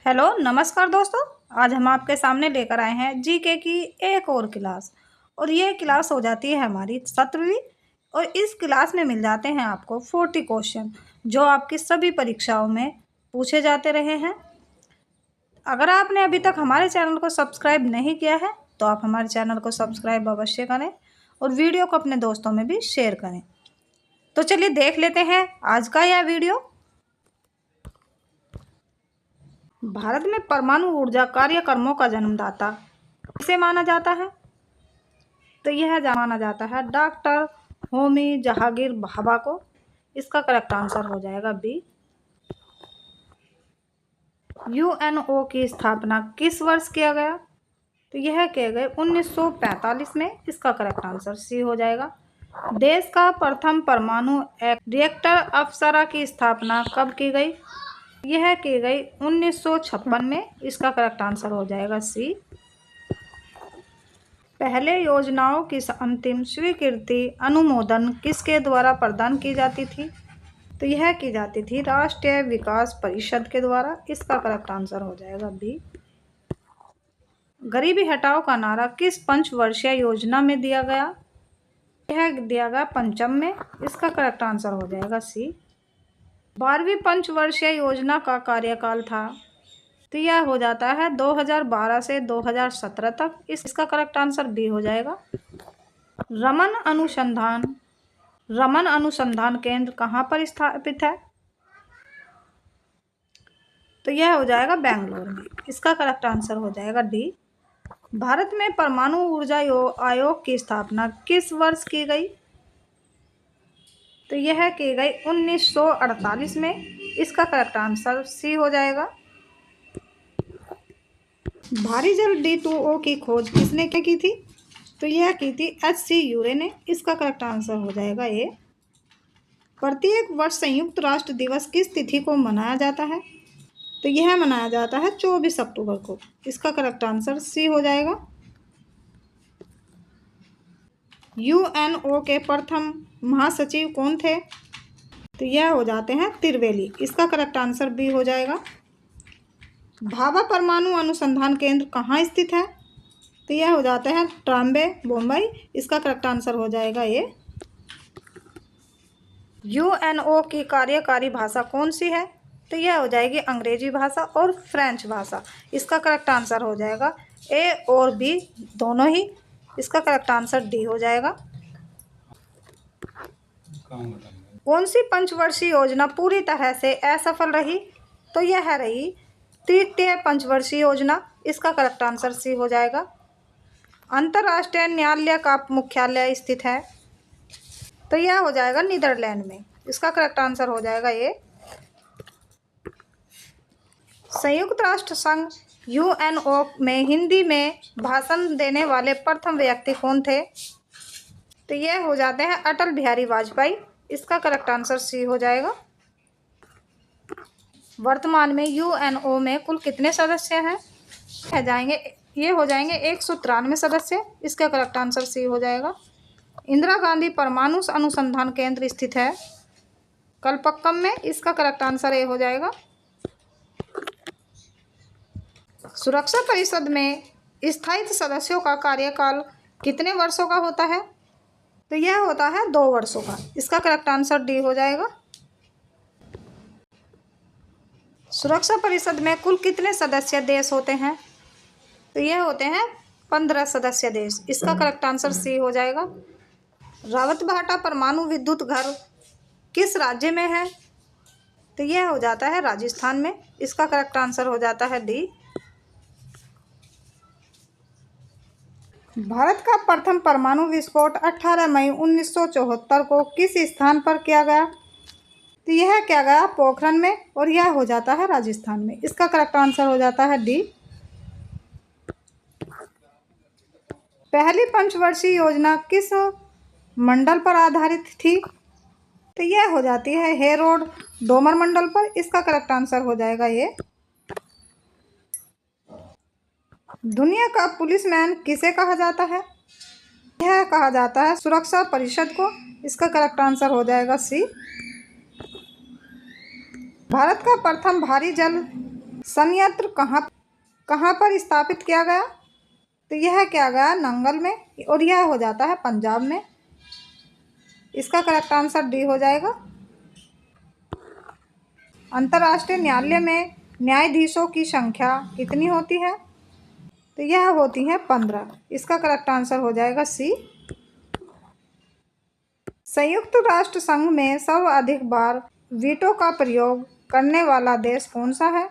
Hello नमस्कार दोस्तों। आज हम आपके सामने लेकर आए हैं जीके की एक और क्लास। और ये क्लास हो जाती है हमारी 17वीं। और इस क्लास में मिल जाते हैं आपको 40 क्वेश्चन जो आपकी सभी परीक्षाओं में पूछे जाते रहे हैं। अगर आपने अभी तक हमारे चैनल को सब्सक्राइब नहीं किया है तो आप हमारे चैनल को सब्सक्राइब अवश्य करें और वीडियो को अपने दोस्तों में भी शेयर करें। तो चलिए देख लेते हैं आज का यह वीडियो। भारत में परमाणु ऊर्जा कार्यक्रमों का जन्मदाता किसे माना जाता है? तो यह माना जाता है डॉक्टर होमी जहांगीर भाभा को। इसका करेक्ट आंसर हो जाएगा बी। यूएनओ की स्थापना किस वर्ष किया गया? तो यह किया गया 1945 में। इसका करेक्ट आंसर सी हो जाएगा। देश का प्रथम परमाणु रिएक्टर अप्सरा की स्थापना कब की गई? यह की गई 1956 में। इसका करेक्ट आंसर हो जाएगा सी। पहले योजनाओं की अंतिम स्वीकृति अनुमोदन किसके द्वारा प्रदान की जाती थी? तो यह की जाती थी राष्ट्रीय विकास परिषद के द्वारा। इसका करेक्ट आंसर हो जाएगा बी। गरीबी हटाओ का नारा किस पंचवर्षीय योजना में दिया गया? यह दिया गया पंचम में। इसका करेक्ट आंसर हो जाएगा सी। 12वीं पंचवर्षीय योजना का कार्यकाल था। तो यह हो जाता है 2012 से 2017 तक। इसका करेक्ट आंसर बी हो जाएगा। रमन अनुसंधान केंद्र कहाँ पर स्थापित है? तो यह हो जाएगा बेंगलोर में। इसका करेक्ट आंसर हो जाएगा डी। भारत में परमाणु ऊर्जा आयोग की स्थापना किस वर्ष की गई? तो यह की गई 1948 में। इसका करेक्ट आंसर सी हो जाएगा। भारी जल D2O की खोज किसने की थी? तो यह की थी HC यूरे ने। इसका करेक्ट आंसर हो जाएगा ए। प्रत्येक वर्ष संयुक्त राष्ट्र दिवस किस तिथि को मनाया जाता है? तो यह मनाया जाता है 24 अक्टूबर को। इसका करेक्ट आंसर सी हो जाएगा। यूएनओ के प्रथम महासचिव कौन थे? तो यह हो जाते हैं त्रिवेदी। इसका करेक्ट आंसर बी हो जाएगा। भाभा परमाणु अनुसंधान केंद्र कहाँ स्थित है? तो यह हो जाता है ट्राम्बे मुंबई। इसका करेक्ट आंसर हो जाएगा ए। यूएनओ की कार्यकारी भाषा कौन सी है? तो यह हो जाएगी अंग्रेजी भाषा और फ्रेंच भाषा। इसका करेक्ट आंसर हो जाएगा ए और बी दोनों ही। इसका करेक्ट आंसर डी हो जाएगा। कौन सी पंचवर्षीय योजना पूरी तरह से असफल रही? तो यह रही तृतीय पंचवर्षीय योजना। इसका करेक्ट आंसर सी हो जाएगा। अंतर्राष्ट्रीय न्यायालय का मुख्यालय स्थित है। तो यह हो जाएगा नीदरलैंड में। इसका करेक्ट आंसर हो जाएगा ए। संयुक्त राष्ट्र संघ यूएनओ में हिंदी में भाषण देने वाले प्रथम व्यक्ति कौन थे? तो यह हो जाते हैं अटल बिहारी वाजपेयी। इसका करेक्ट आंसर सी हो जाएगा। वर्तमान में यूएनओ में कुल कितने सदस्य हैं? ये हो जाएंगे 193 सदस्य। इसका करेक्ट आंसर सी हो जाएगा। इंदिरा गांधी परमाणु अनुसंधान केंद्र स्थित है कलपक्कम में। इसका करेक्ट आंसर ए हो जाएगा। सुरक्षा परिषद में स्थायी सदस्यों का कार्यकाल कितने वर्षों का होता है? तो यह होता है 2 वर्षों का। इसका करेक्ट आंसर डी हो जाएगा। सुरक्षा परिषद में कुल कितने सदस्य देश होते हैं? तो यह होते हैं 15 सदस्य देश। इसका करेक्ट आंसर सी हो जाएगा। रावतभाटा परमाणु विद्युत घर किस राज्य में है? तो यह हो जाता है राजस्थान में। इसका करेक्ट आंसर हो जाता है डी। भारत का प्रथम परमाणु विस्फोट 18 मई 1974 को किस स्थान पर किया गया? तो यह किया गया पोखरण में और यह हो जाता है राजस्थान में। इसका करेक्ट आंसर हो जाता है डी। पहली पंचवर्षीय योजना किस मंडल पर आधारित थी? तो यह हो जाती है हेरोड डोमर मंडल पर। इसका करेक्ट आंसर हो जाएगा ये। दुनिया का पुलिसमैन किसे कहा जाता है? यह कहा जाता है सुरक्षा परिषद को। इसका करेक्ट आंसर हो जाएगा सी। भारत का प्रथम भारी जल संयंत्र कहाँ कहाँ पर स्थापित किया गया? तो यह किया गया नंगल में, और यह हो जाता है पंजाब में। इसका करेक्ट आंसर डी हो जाएगा। अंतर्राष्ट्रीय न्यायालय में न्यायाधीशों की संख्या कितनी होती है? तो यह होती है 15। इसका करेक्ट आंसर हो जाएगा सी। संयुक्त राष्ट्र संघ में सर्वाधिक बार वीटो का प्रयोग करने वाला देश कौन सा है?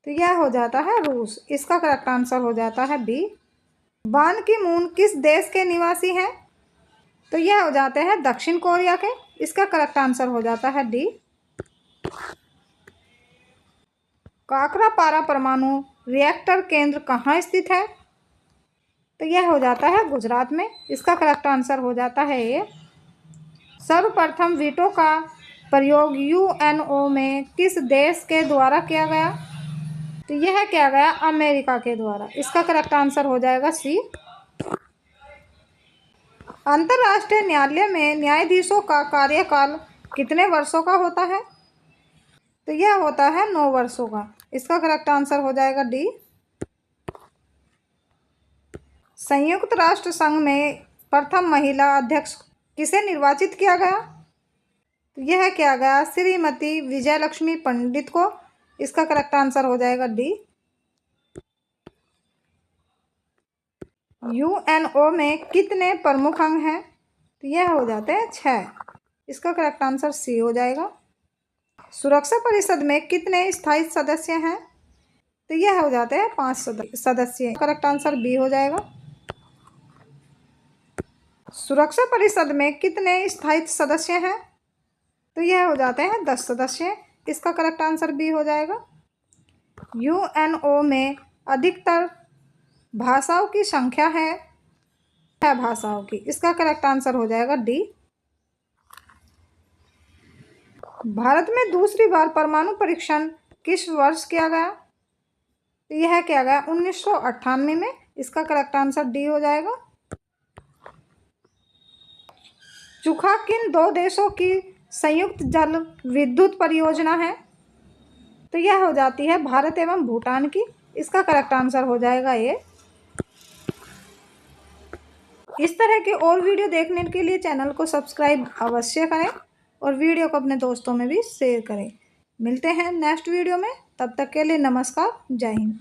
तो यह हो जाता है रूस। इसका करेक्ट आंसर हो जाता है बी। बान की मून किस देश के निवासी हैं? तो यह हो जाते हैं दक्षिण कोरिया के। इसका करेक्ट आंसर हो जाता है डी। काकरापारा परमाणु रिएक्टर केंद्र कहाँ स्थित है? तो यह हो जाता है गुजरात में। इसका करेक्ट आंसर हो जाता है ए। सर्वप्रथम वीटो का प्रयोग यूएनओ में किस देश के द्वारा किया गया? तो यह किया गया अमेरिका के द्वारा। इसका करेक्ट आंसर हो जाएगा सी। अंतर्राष्ट्रीय न्यायालय में न्यायाधीशों का कार्यकाल कितने वर्षों का होता है? तो यह होता है 9 वर्षों का। इसका करेक्ट आंसर हो जाएगा डी। संयुक्त राष्ट्र संघ में प्रथम महिला अध्यक्ष किसे निर्वाचित किया गया? तो यह किया गया श्रीमती विजयलक्ष्मी पंडित को। इसका करेक्ट आंसर हो जाएगा डी। यूएनओ में कितने प्रमुख अंग हैं? तो यह हो जाते हैं 6। इसका करेक्ट आंसर सी हो जाएगा। सुरक्षा परिषद में कितने स्थायी सदस्य हैं? तो यह हो जाते हैं 5 सदस्य। करेक्ट आंसर बी हो जाएगा। सुरक्षा परिषद में कितने स्थायी सदस्य हैं? तो यह हो जाते हैं 10 सदस्य। इसका करेक्ट आंसर बी हो जाएगा। यूएनओ में अधिकतर भाषाओं की संख्या है 6 भाषाओं की। इसका करेक्ट आंसर हो जाएगा डी। भारत में दूसरी बार परमाणु परीक्षण किस वर्ष किया गया? तो यह किया गया 1998 में। इसका करेक्ट आंसर डी हो जाएगा। चुखा किन 2 देशों की संयुक्त जल विद्युत परियोजना है? तो यह हो जाती है भारत एवं भूटान की। इसका करेक्ट आंसर हो जाएगा ये। इस तरह के और वीडियो देखने के लिए चैनल को सब्सक्राइब अवश्य करें और वीडियो को अपने दोस्तों में भी शेयर करें। मिलते हैं नेक्स्ट वीडियो में। तब तक के लिए नमस्कार। जय हिंद।